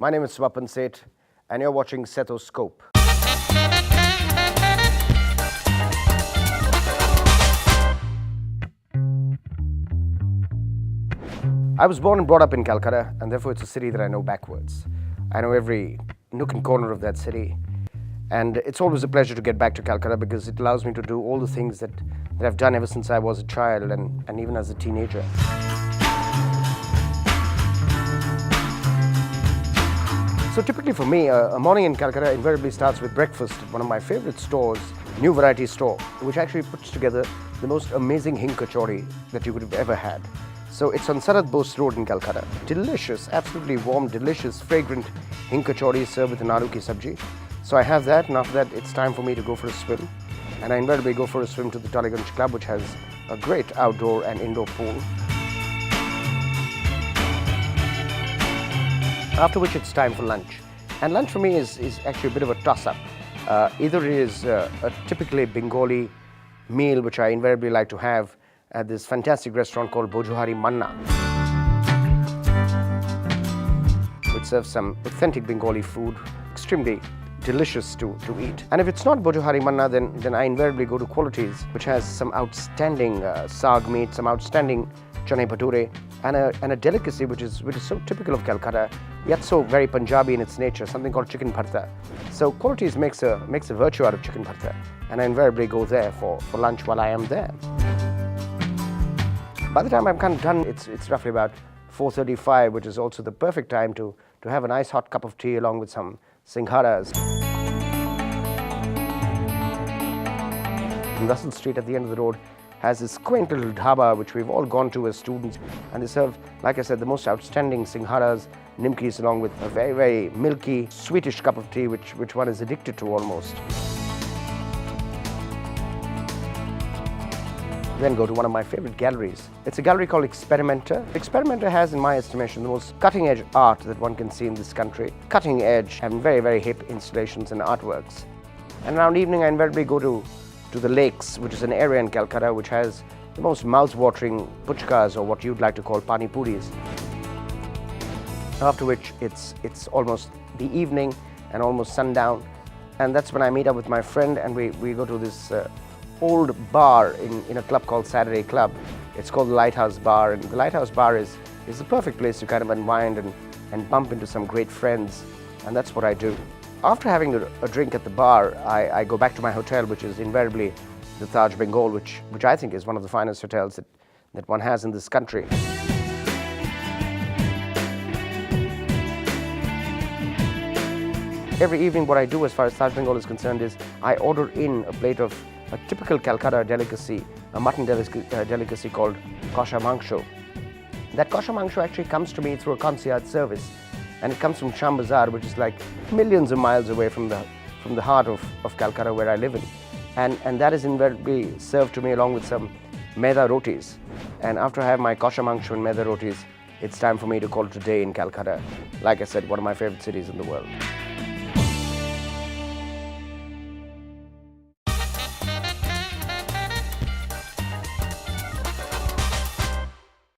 My name is Swapan, Seth, and you're watching Sethoscope. I was born and brought up in Kolkata, and therefore it's a city that I know backwards. I know every nook and corner of that city, and it's always a pleasure to get back to Kolkata because it allows me to do all the things that I've done ever since I was a child and even as a teenager. So typically for me, a morning in Kolkata invariably starts with breakfast at one of my favorite stores, New Variety Store, which actually puts together the most amazing hing kachori that you could have ever had. So it's on Sarat Bose Road in Kolkata. Delicious, absolutely warm, delicious, fragrant hing kachori served with an aloo ki sabji. So I have that, and after that it's time for me to go for a swim. And I invariably go for a swim to the Taliganj Club, which has a great outdoor and indoor pool. After which it's time for lunch. And lunch for me is actually a bit of a toss-up. Either it is a typically Bengali meal, which I invariably like to have at this fantastic restaurant called Bhojuhari Manna, which serves some authentic Bengali food, extremely delicious to eat. And if it's not Bhojuhari Manna, then I invariably go to Qualities, which has some outstanding saag meat, some outstanding chane bhature, and a delicacy which is so typical of Kolkata, yet so very Punjabi in its nature, something called chicken bharta. So Qualities makes a virtue out of chicken bharta, and I invariably go there for lunch while I am there. By the time I'm kind of done, it's roughly about 4:35, which is also the perfect time to have a nice hot cup of tea along with some singharas. Russell Street at the end of the road has this quaint little dhaba which we've all gone to as students, and they serve, like I said, the most outstanding singharas, nimkis, along with a very, very milky, sweetish cup of tea which one is addicted to almost. Then go to one of my favorite galleries. It's a gallery called Experimenter. Experimenter has, in my estimation, the most cutting-edge art that one can see in this country. Cutting edge and very, very hip installations and artworks. And around evening I invariably go to the lakes, which is an area in Kolkata which has the most mouth-watering puchkas, or what you'd like to call pani puris. After which it's almost the evening and almost sundown, and that's when I meet up with my friend and we go to this old bar in a club called Saturday Club. It's called the Lighthouse Bar, and the Lighthouse Bar is the perfect place to kind of unwind and bump into some great friends, and that's what I do. After having a drink at the bar, I go back to my hotel, which is invariably the Taj Bengal, which I think is one of the finest hotels that one has in this country. Every evening what I do as far as Taj Bengal is concerned is I order in a plate of a typical Kolkata delicacy, a mutton delicacy called kosha mangsho. That kosha mangsho actually comes to me through a concierge service, and it comes from Sham Bazaar, which is like millions of miles away from the heart of Kolkata where I live in. And that is invariably served to me along with some maida rotis. And after I have my kosha mangsho and maida rotis, it's time for me to call it a day in Kolkata. Like I said, one of my favorite cities in the world.